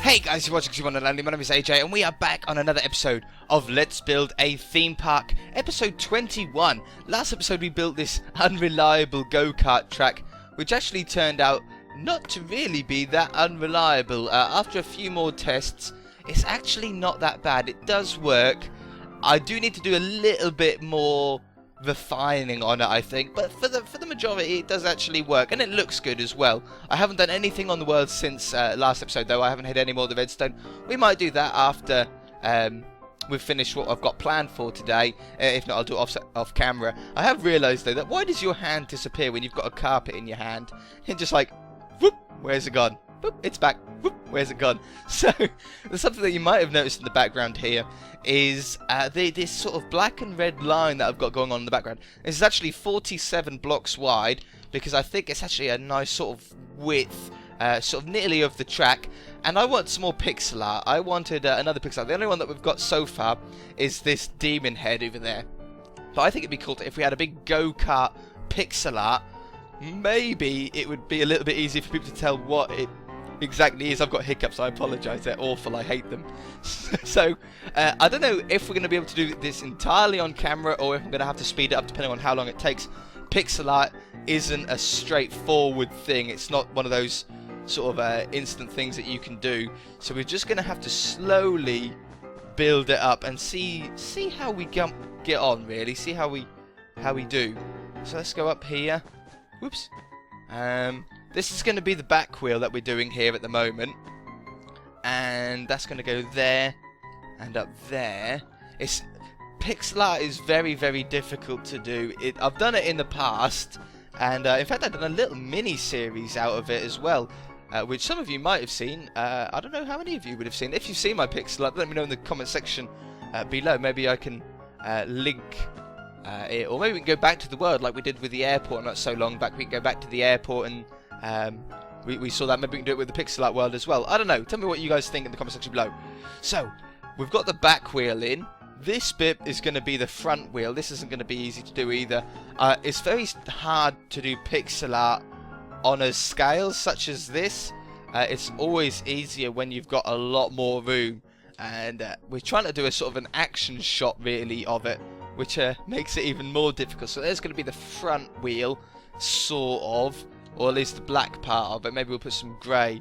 Hey guys, you're watching E21. My name is AJ and we are back on another episode of Let's Build a Theme Park, episode 21. Last episode we built this unreliable go-kart track, which actually turned out not to really be that unreliable. After a few more tests, it's actually not that bad. It does work. I do need to do a little bit more refining on it, I think, but for the majority it does actually work, and it looks good as well. I haven't done anything on the world since last episode though. I haven't hit any more of the redstone. We might do that after we've finished what I've got planned for today. If not, I'll do it off camera. I have realised though that why does your hand disappear when you've got a carpet in your hand? And just like, whoop, where's it gone? Whoop, it's back. Whoop, where's it gone? So there's something that you might have noticed in the background here is this sort of black and red line that I've got going on in the background. This is actually 47 blocks wide because I think it's actually a nice sort of width, sort of nearly of the track. And I want some more pixel art. I wanted another pixel art. The only one that we've got so far is this demon head over there. But I think it'd be cool if we had a big go-kart pixel art. Maybe it would be a little bit easier for people to tell what it exactly is. I've got hiccups, I apologise, they're awful, I hate them. So, I don't know if we're going to be able to do this entirely on camera or if I'm going to have to speed it up depending on how long it takes. Pixel art isn't a straightforward thing, it's not one of those sort of instant things that you can do. So we're just going to have to slowly build it up and see how we get on, really, see how we do. So let's go up here. Whoops. This is going to be the back wheel that we're doing here at the moment. And that's going to go there and up there. Pixel art is very, very difficult to do. I've done it in the past. And in fact, I've done a little mini-series out of it as well. Which some of you might have seen. I don't know how many of you would have seen. If you've seen my pixel art, let me know in the comment section below. Maybe I can link it. Or maybe we can go back to the world like we did with the airport not so long back. We can go back to the airport and we saw that. Maybe we can do it with the pixel art world as well. I don't know. Tell me what you guys think in the comment section below. So, we've got the back wheel in. This bit is going to be the front wheel. This isn't going to be easy to do either. It's very hard to do pixel art on a scale such as this. It's always easier when you've got a lot more room. And we're trying to do a sort of an action shot, really, of it, which makes it even more difficult. So there's going to be the front wheel, sort of. Or at least the black part of it. Maybe we'll put some grey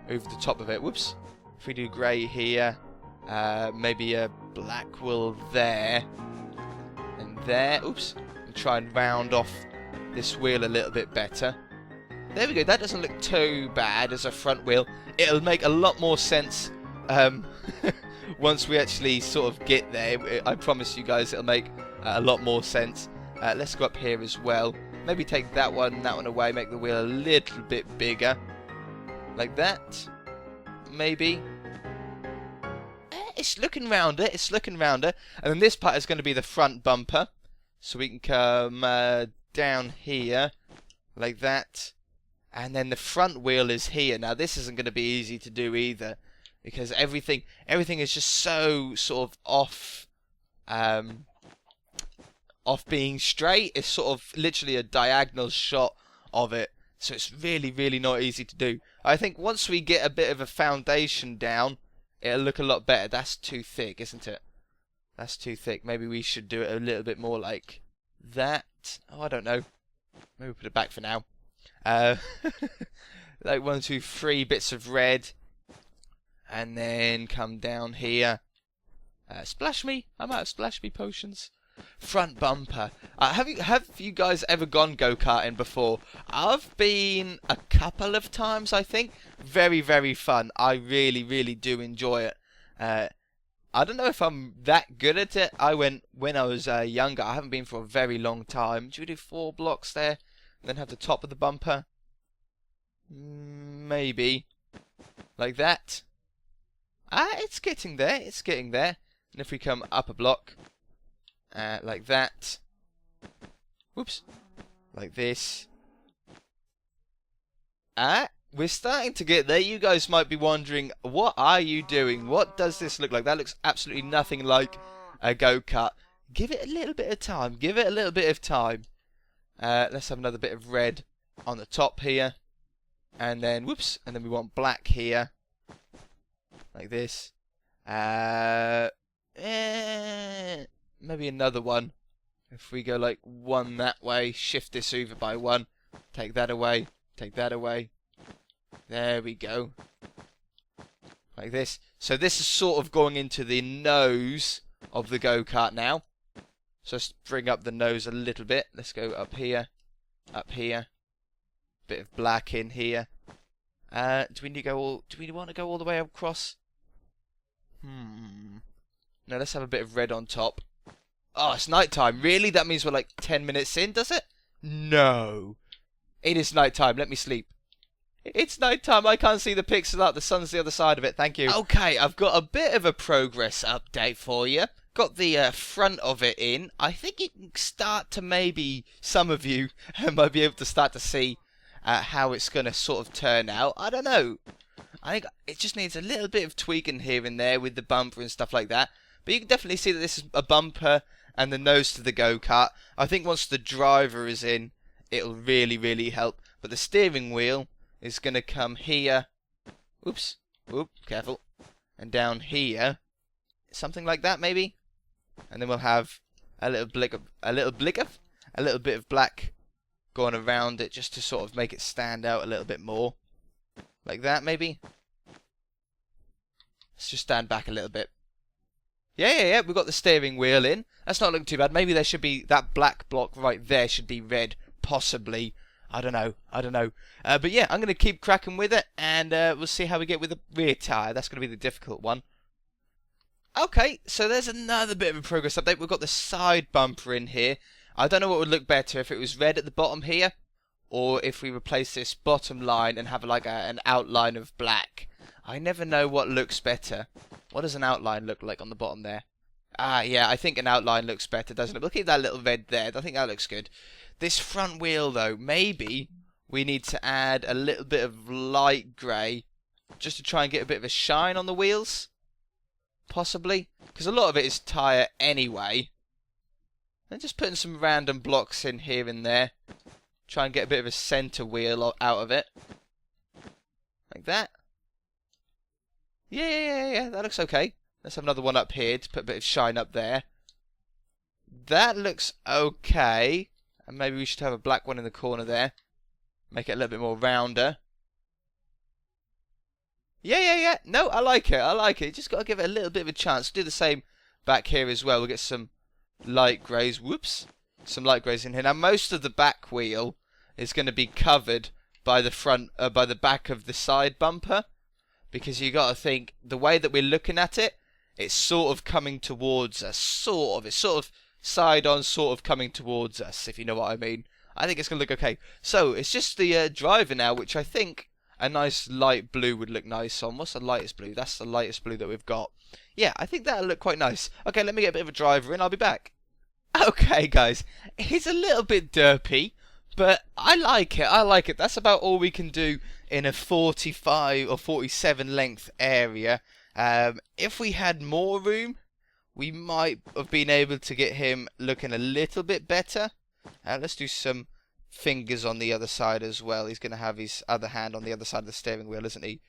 over the top of it. Whoops. If we do grey here, maybe a black wheel there and there. Oops. And try and round off this wheel a little bit better. There we go. That doesn't look too bad as a front wheel. It'll make a lot more sense once we actually sort of get there. I promise you guys it'll make a lot more sense. Let's go up here as well. Maybe take that one away, make the wheel a little bit bigger. Like that. Maybe. It's looking rounder, it's looking rounder. And then this part is going to be the front bumper. So we can come down here. Like that. And then the front wheel is here. Now this isn't going to be easy to do either. Because everything is just so sort of off being straight. It's sort of literally a diagonal shot of it, so it's really, really not easy to do. I think once we get a bit of a foundation down, it'll look a lot better. That's too thick, isn't it? That's too thick. Maybe we should do it a little bit more like that. Oh, I don't know. Maybe we'll put it back for now. Like 1, 2, 3 bits of red, and then come down here. Splash me. I'm out of splash me potions. Front bumper. Have you guys ever gone go-karting before? I've been a couple of times, I think. Very, very fun. I really, really do enjoy it. I don't know if I'm that good at it. I went when I was younger. I haven't been for a very long time. Do we do 4 blocks there? And then have the top of the bumper? Maybe. Like that. It's getting there. It's getting there. And if we come up a block... like that. Whoops. Like this. We're starting to get there. You guys might be wondering, what are you doing? What does this look like? That looks absolutely nothing like a go-kart. Give it a little bit of time. Give it a little bit of time. Let's have another bit of red on the top here. And then, whoops. And then we want black here. Like this. Maybe another one. If we go like one that way, shift this over by one, take that away, take that away. There we go. Like this. So this is sort of going into the nose of the go-kart now. So let's bring up the nose a little bit. Let's go up here. Up here. Bit of black in here. Do we want to go all the way across? No, let's have a bit of red on top. Oh, it's night time. Really? That means we're like 10 minutes in, does it? No. It is night time. Let me sleep. It's night time. I can't see the pixel art. The sun's the other side of it. Thank you. Okay, I've got a bit of a progress update for you. Got the front of it in. I think you can start to maybe, some of you might be able to start to see how it's going to sort of turn out. I don't know. I think it just needs a little bit of tweaking here and there with the bumper and stuff like that. But you can definitely see that this is a bumper and the nose to the go-kart. I think once the driver is in, it'll really, really help. But the steering wheel is going to come here. Oops. Oop, careful. And down here. Something like that, maybe. And then we'll have a little bit of black going around it just to sort of make it stand out a little bit more. Like that, maybe. Let's just stand back a little bit. Yeah, we've got the steering wheel in. That's not looking too bad. Maybe there should be, that black block right there should be red, possibly. I don't know. But yeah, I'm going to keep cracking with it, and we'll see how we get with the rear tyre. That's going to be the difficult one. Okay, so there's another bit of a progress update. We've got the side bumper in here. I don't know what would look better, if it was red at the bottom here, or if we replace this bottom line and have like an outline of black. I never know what looks better. What does an outline look like on the bottom there? Ah, yeah, I think an outline looks better, doesn't it? We'll keep that little red there. I think that looks good. This front wheel, though, maybe we need to add a little bit of light grey just to try and get a bit of a shine on the wheels. Possibly. Because a lot of it is tyre anyway. And just putting some random blocks in here and there. Try and get a bit of a centre wheel out of it. Like that. Yeah, that looks okay. Let's have another one up here to put a bit of shine up there. That looks okay. And maybe we should have a black one in the corner there. Make it a little bit more rounder. Yeah. No, I like it. Just got to give it a little bit of a chance. Do the same back here as well. We'll get some light greys. Whoops. Some light greys in here. Now, most of the back wheel is going to be covered by the front, by the back of the side bumper. Because you got to think, the way that we're looking at it, it's sort of coming towards us. It's sort of side on, sort of coming towards us, if you know what I mean. I think it's going to look okay. So, it's just the driver now, which I think a nice light blue would look nice on. What's the lightest blue? That's the lightest blue that we've got. Yeah, I think that'll look quite nice. Okay, let me get a bit of a driver in. I'll be back. Okay, guys. It's a little bit derpy, but I like it. That's about all we can do in a 45 or 47 length area. If we had more room, we might have been able to get him looking a little bit better. Let's do some fingers on the other side as well. He's going to have his other hand on the other side of the steering wheel, isn't he?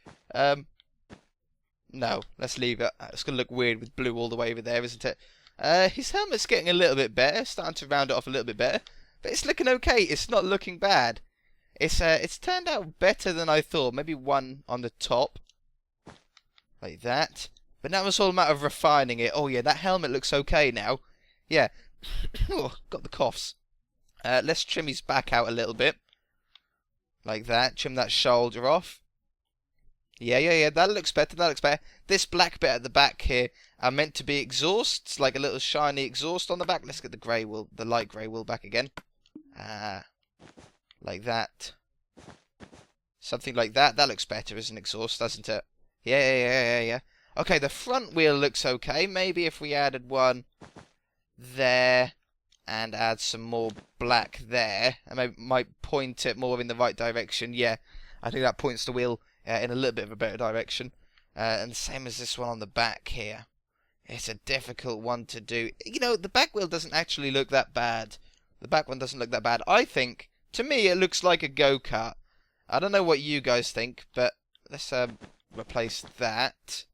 No, let's leave it. It's going to look weird with blue all the way over there, isn't it? His helmet's getting a little bit better. Starting to round it off a little bit better. But it's looking okay. It's not looking bad. It's turned out better than I thought. Maybe one on the top. Like that. But now it's all a matter of refining it. Oh yeah, that helmet looks okay now. Yeah. Oh, got the coughs. Let's trim his back out a little bit. Like that. Trim that shoulder off. Yeah. That looks better. This black bit at the back here are meant to be exhausts. Like a little shiny exhaust on the back. Let's get the grey wheel, the light grey wheel back again. Like that. Something like that. That looks better as an exhaust, doesn't it? Yeah. Okay, the front wheel looks okay. Maybe if we added one there and add some more black there, and maybe might point it more in the right direction. Yeah, I think that points the wheel in a little bit of a better direction. And the same as this one on the back here. It's a difficult one to do. You know, the back wheel doesn't actually look that bad. The back one doesn't look that bad. I think, to me, it looks like a go-kart. I don't know what you guys think, but let's replace that.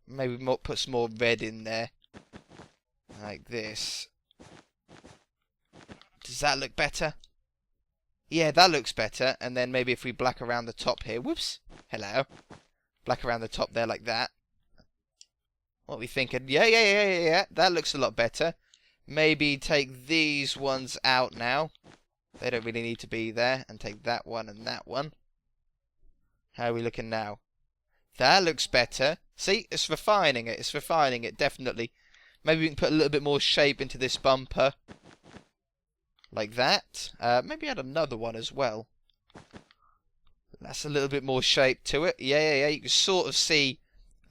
Maybe put some more red in there. Like this. Does that look better? Yeah, that looks better. And then maybe if we black around the top here. Whoops. Hello. Black around the top there like that. What are we thinking? Yeah. That looks a lot better. Maybe take these ones out now. They don't really need to be there. And take that one and that one. How are we looking now? That looks better. See, it's refining it. It's refining it, definitely. Maybe we can put a little bit more shape into this bumper. Like that. Maybe add another one as well. That's a little bit more shape to it. Yeah. You can sort of see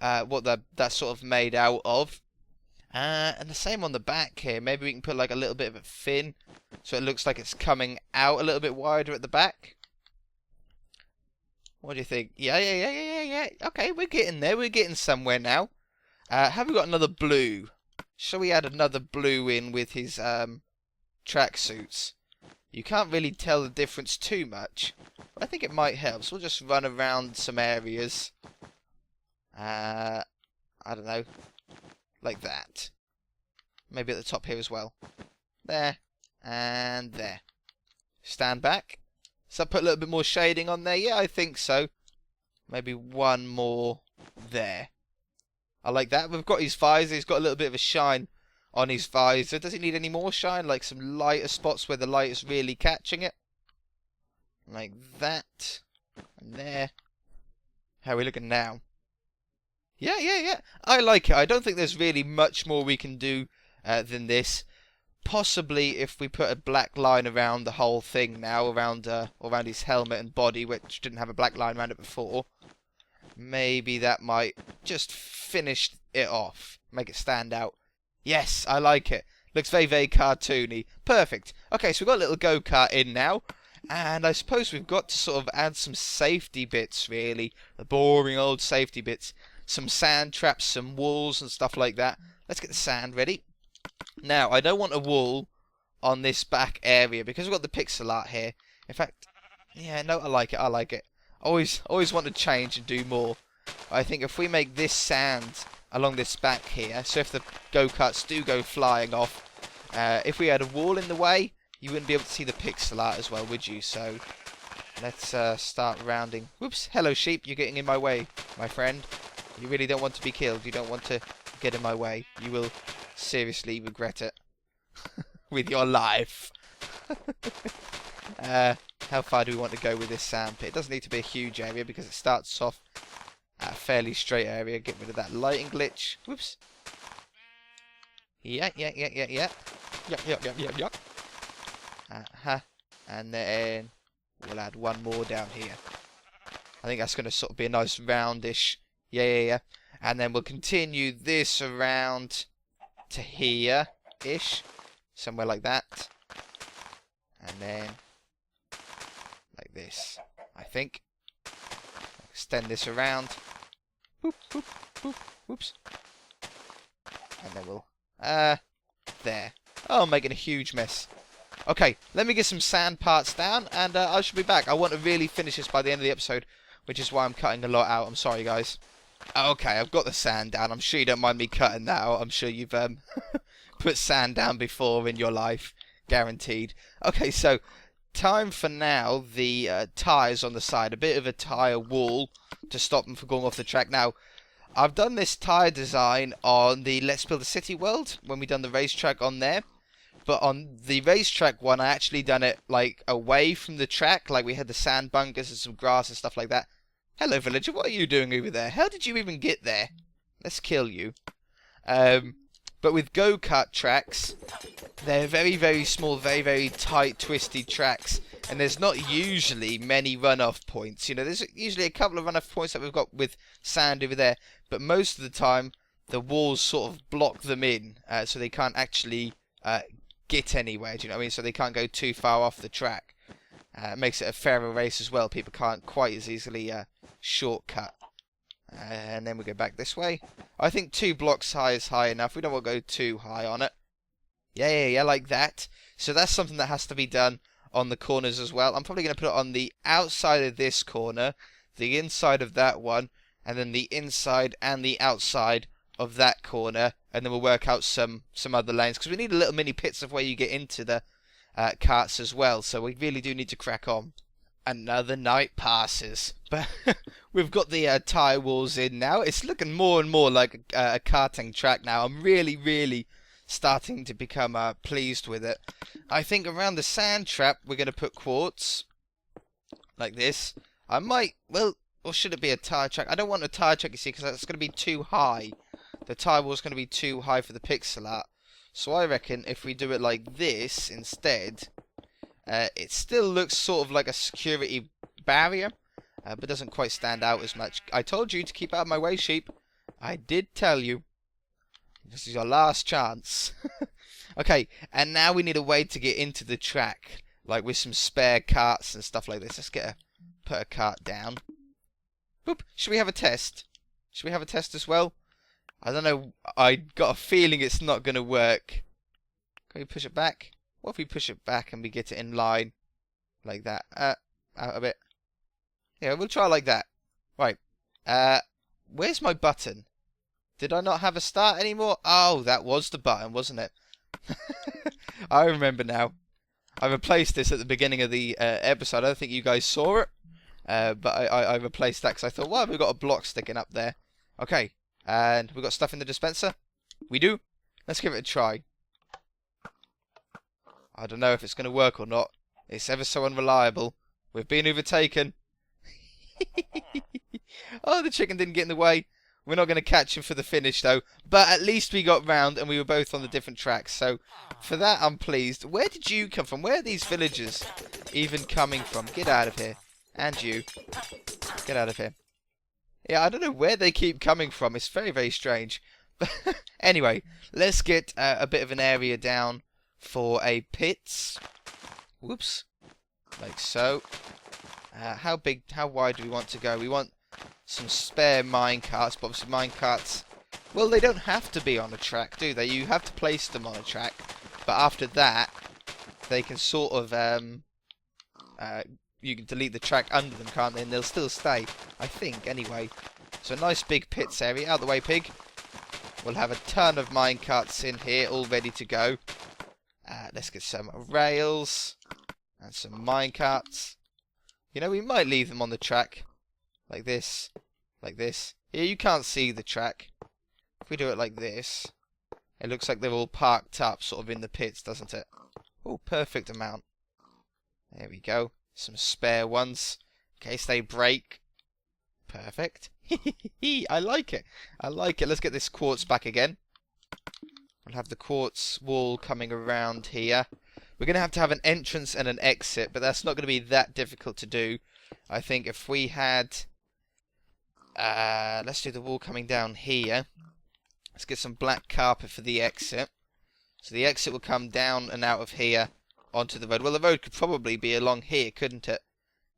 what that's sort of made out of. And the same on the back here. Maybe we can put like a little bit of a fin. So it looks like it's coming out a little bit wider at the back. What do you think? Yeah. Okay, we're getting there. We're getting somewhere now. Have we got another blue? Shall we add another blue in with his tracksuits? You can't really tell the difference too much. But I think it might help. So we'll just run around some areas. I don't know. Like that. Maybe at the top here as well. There. And there. Stand back. So I put a little bit more shading on there? Yeah, I think so. Maybe one more there. I like that. We've got his visor. He's got a little bit of a shine on his visor. Does he need any more shine? Like some lighter spots where the light is really catching it? Like that. And there. How are we looking now? Yeah. I like it. I don't think there's really much more we can do than this. Possibly if we put a black line around the whole thing now, around his helmet and body, which didn't have a black line around it before. Maybe that might just finish it off, make it stand out. Yes, I like it. Looks very, very cartoony. Perfect. Okay, so we've got a little go-kart in now. And I suppose we've got to sort of add some safety bits, really. The boring old safety bits. Some sand traps, some walls and stuff like that. Let's get the sand ready. Now, I don't want a wall on this back area because we've got the pixel art here. In fact, yeah, no, I like it. Always want to change and do more. I think if we make this sand along this back here, so if the go-karts do go flying off, if we had a wall in the way, you wouldn't be able to see the pixel art as well, would you? So, let's start rounding. Whoops, hello sheep, you're getting in my way, my friend. You really don't want to be killed. You don't want to get in my way. You will seriously regret it with your life. How far do we want to go with this sand pit? It doesn't need to be a huge area because it starts off at a fairly straight area. Get rid of that lighting glitch. Whoops. Yeah. Yuck. And then we'll add one more down here. I think that's going to sort of be a nice roundish. Yeah. And then we'll continue this around to here-ish. Somewhere like that. And then like this, I think. Extend this around. Boop. Whoops. And then we'll... there. Oh, I'm making a huge mess. Okay, let me get some sand parts down, and I should be back. I want to really finish this by the end of the episode, which is why I'm cutting a lot out. I'm sorry, guys. Okay, I've got the sand down. I'm sure you don't mind me cutting that out. I'm sure you've put sand down before in your life. Guaranteed. Okay, so time for now the tyres on the side. A bit of a tyre wall to stop them from going off the track. Now, I've done this tyre design on the Let's Build a City World when we done the racetrack on there. But on the racetrack one, I actually done it like away from the track. Like we had the sand bunkers and some grass and stuff like that. Hello, villager. What are you doing over there? How did you even get there? Let's kill you. But with go-kart tracks, they're very, very small, very, very tight, twisty tracks. And there's not usually many runoff points. You know, there's usually a couple of runoff points that we've got with sand over there. But most of the time, the walls sort of block them in. So they can't actually get anywhere. Do you know what I mean? So they can't go too far off the track. It makes it a fairer race as well. People can't quite as easily shortcut. And then we go back this way. I think 2 blocks high is high enough. We don't want to go too high on it. Yeah, like that. So that's something that has to be done on the corners as well. I'm probably going to put it on the outside of this corner, the inside of that one, and then the inside and the outside of that corner, and then we'll work out some other lanes, because we need a little mini pits of where you get into the carts as well, so we really do need to crack on. Another night passes, but we've got the tyre walls in now. It's looking more and more like a karting track now. I'm really starting to become pleased with it. I think around the sand trap we're going to put quartz, like this. I might, well, or should it be a tyre track? I don't want a tyre track, you see, because that's going to be too high. The tyre wall's going to be too high for the pixel art. So I reckon if we do it like this instead, it still looks sort of like a security barrier, but doesn't quite stand out as much. I told you to keep out of my way, sheep. I did tell you. This is your last chance. Okay, and now we need a way to get into the track, like with some spare carts and stuff like this. Let's put a cart down. Boop. Should we have a test? Should we have a test as well? I don't know. I got a feeling it's not going to work. Can we push it back? What if we push it back and we get it in line like that? Out a bit. Yeah, we'll try like that. Right. Where's my button? Did I not have a start anymore? Oh, that was the button, wasn't it? I remember now. I replaced this at the beginning of the episode. I don't think you guys saw it. But I replaced that because I thought, well, we've got a block sticking up there. Okay. And we've got stuff in the dispenser? We do? Let's give it a try. I don't know if it's going to work or not. It's ever so unreliable. We've been overtaken. Oh, the chicken didn't get in the way. We're not going to catch him for the finish, though. But at least we got round and we were both on the different tracks. So for that, I'm pleased. Where did you come from? Where are these villagers even coming from? Get out of here. And you. Get out of here. Yeah, I don't know where they keep coming from. It's very strange. But anyway, let's get a bit of an area down for a pits. Whoops. Like so. How wide do we want to go? We want some spare minecarts, but obviously minecarts, well, they don't have to be on a track, do they? You have to place them on a track, but after that, they can sort of, you can delete the track under them, can't they? And they'll still stay, I think, anyway. So a nice big pits area. Out the way, pig. We'll have a ton of minecarts in here, all ready to go. Let's get some rails and some minecarts. You know, we might leave them on the track. Like this. Like this. Here, you can't see the track. If we do it like this, it looks like they're all parked up, sort of in the pits, doesn't it? Oh, perfect amount. There we go. Some spare ones, in case they break. Perfect. I like it. I like it. Let's get this quartz back again. We'll have the quartz wall coming around here. We're going to have an entrance and an exit, but that's not going to be that difficult to do. I think if we had... let's do the wall coming down here. Let's get some black carpet for the exit. So the exit will come down and out of here onto the road. Well, the road could probably be along here, couldn't it?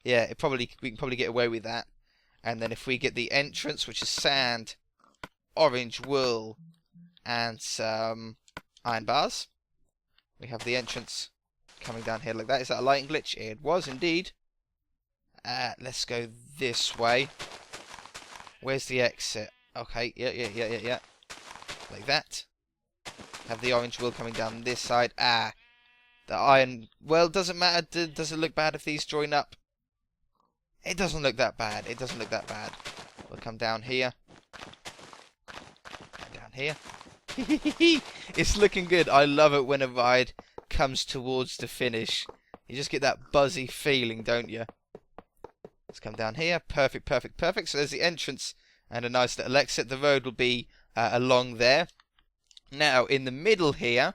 Yeah, we can probably get away with that. And then if we get the entrance, which is sand, orange wool, and some iron bars, we have the entrance coming down here like that. Is that a lighting glitch? It was indeed. Let's go this way. Where's the exit? Okay, yeah. Like that. Have the orange wool coming down this side. The iron... Well, doesn't matter. Does it look bad if these join up? It doesn't look that bad. It doesn't look that bad. We'll come down here. Down here. It's looking good. I love it when a ride comes towards the finish. You just get that buzzy feeling, don't you? Let's come down here. Perfect. So there's the entrance and a nice little exit. The road will be along there. Now, in the middle here,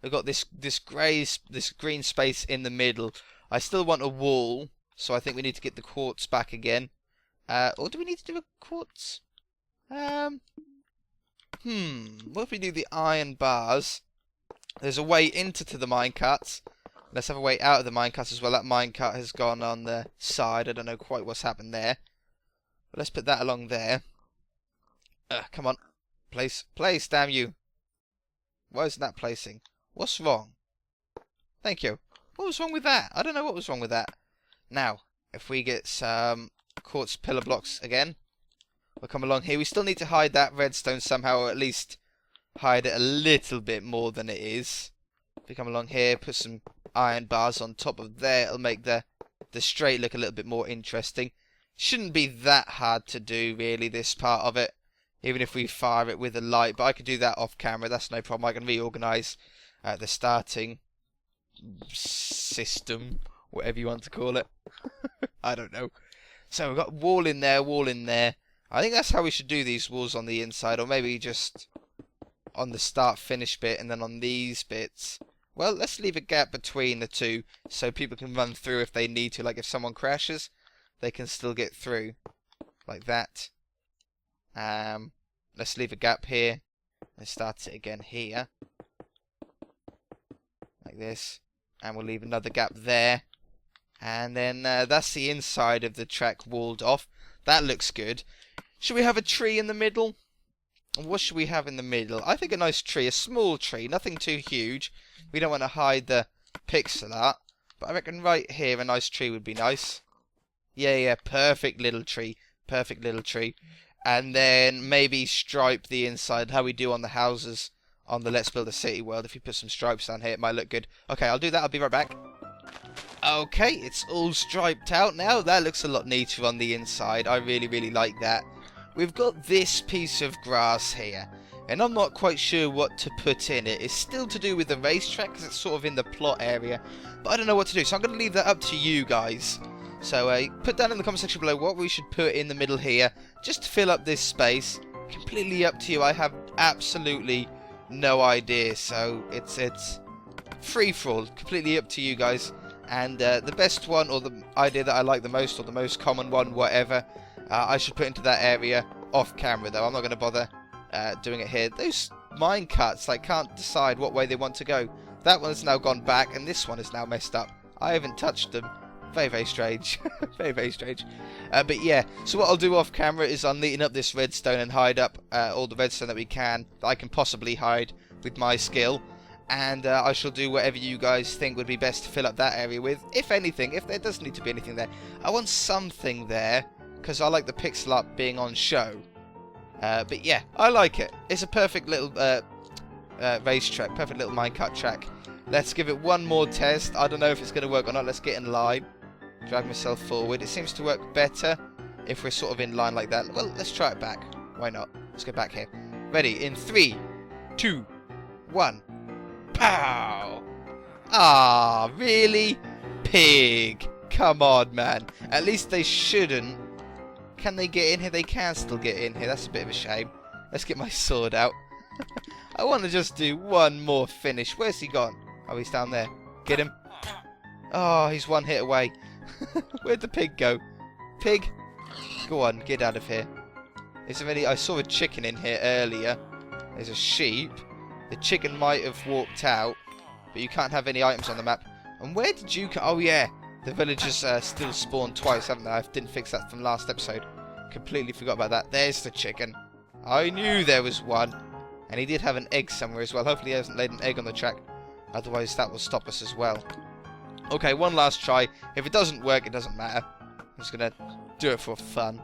we've got this green space in the middle. I still want a wall, so I think we need to get the quartz back again. Or do we need to do a quartz? What if we do the iron bars? There's a way into the minecarts. Let's have a way out of the minecarts as well. That minecart has gone on the side. I don't know quite what's happened there. But let's put that along there. Come on. Place, damn you. Why isn't that placing? What's wrong? Thank you. What was wrong with that? I don't know what was wrong with that. Now, if we get some quartz pillar blocks again. We'll come along here. We still need to hide that redstone somehow, or at least hide it a little bit more than it is. If we come along here, put some iron bars on top of there, it'll make the straight look a little bit more interesting. Shouldn't be that hard to do, really, this part of it. Even if we fire it with a light, but I could do that off camera, that's no problem. I can reorganise the starting system, whatever you want to call it. I don't know. So we've got wall in there, wall in there. I think that's how we should do these walls on the inside, or maybe just on the start finish bit and then on these bits. Well, let's leave a gap between the two so people can run through if they need to. Like if someone crashes, they can still get through like that. Let's leave a gap here. Let's start it again here. Like this. And we'll leave another gap there. And then that's the inside of the track walled off. That looks good. Should we have a tree in the middle? What should we have in the middle? I think a nice tree. A small tree. Nothing too huge. We don't want to hide the pixel art. But I reckon right here a nice tree would be nice. Yeah. Perfect little tree. Perfect little tree. And then maybe stripe the inside, how we do on the houses on the Let's Build a City world. If you put some stripes down here, it might look good. Okay, I'll do that. I'll be right back. Okay, it's all striped out now. That looks a lot neater on the inside. I really like that. We've got this piece of grass here, and I'm not quite sure what to put in it. It's still to do with the racetrack, because it's sort of in the plot area, but I don't know what to do, so I'm going to leave that up to you guys. So put down in the comment section below what we should put in the middle here, just to fill up this space. Completely up to you. I have absolutely no idea, so it's free for all. Completely up to you guys. And the best one, or the idea that I like the most, or the most common one, whatever, I should put into that area off camera, though. I'm not going to bother doing it here. Those mine carts, like, can't decide what way they want to go. That one's now gone back, and this one is now messed up. I haven't touched them. Very strange. very strange. But yeah, so what I'll do off camera is I'll neaten up this redstone and hide up all the redstone that I can possibly hide with my skill. And I shall do whatever you guys think would be best to fill up that area with. If anything, if there does need to be anything there. I want something there, because I like the pixel art being on show. But yeah, I like it. It's a perfect little racetrack, perfect little minecart track. Let's give it one more test. I don't know if it's going to work or not. Let's get in line. Drag myself forward. It seems to work better if we're sort of in line like that. Well, let's try it back. Why not? Let's go back here. Ready? In 3, 2, 1. Pow! Ah, really? Pig. Come on, man. At least they shouldn't. Can they get in here? They can still get in here. That's a bit of a shame. Let's get my sword out. I want to just do one more finish. Where's he gone? Oh, he's down there. Get him. Oh, he's one hit away. Where'd the pig go? Pig, go on, get out of here. Is there any... I saw a chicken in here earlier. There's a sheep. The chicken might have walked out, but you can't have any items on the map. And where did you... Oh, yeah. The villagers still spawn twice, haven't they? I didn't fix that from last episode. Completely forgot about that. There's the chicken. I knew there was one. And he did have an egg somewhere as well. Hopefully he hasn't laid an egg on the track. Otherwise that will stop us as well. Okay, one last try. If it doesn't work, it doesn't matter. I'm just going to do it for fun.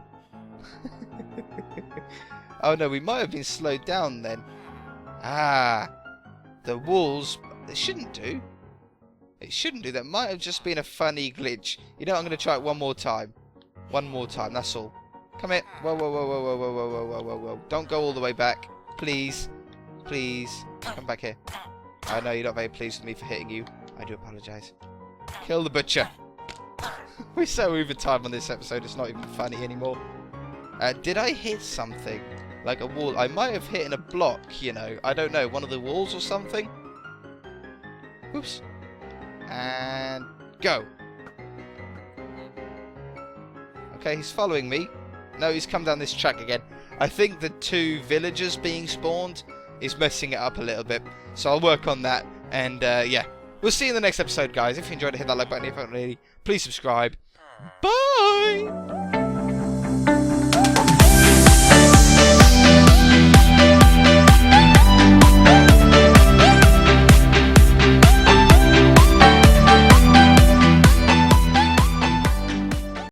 Oh no, we might have been slowed down then. Ah, the walls, they shouldn't do. It shouldn't do. That might have just been a funny glitch. You know, I'm going to try it one more time. One more time, that's all. Come here. Whoa. Don't go all the way back. Please. Please. Come back here. I know you're not very pleased with me for hitting you. I do apologise. Kill the butcher. We're so over time on this episode, it's not even funny anymore. Did I hit something? Like a wall? I might have hit in a block, you know. I don't know. One of the walls or something? Oops. And go. Okay, he's following me. No, he's come down this track again. I think the two villagers being spawned is messing it up a little bit. So I'll work on that. And yeah. We'll see you in the next episode, guys. If you enjoyed it, hit that like button. If you haven't already, please subscribe. Bye!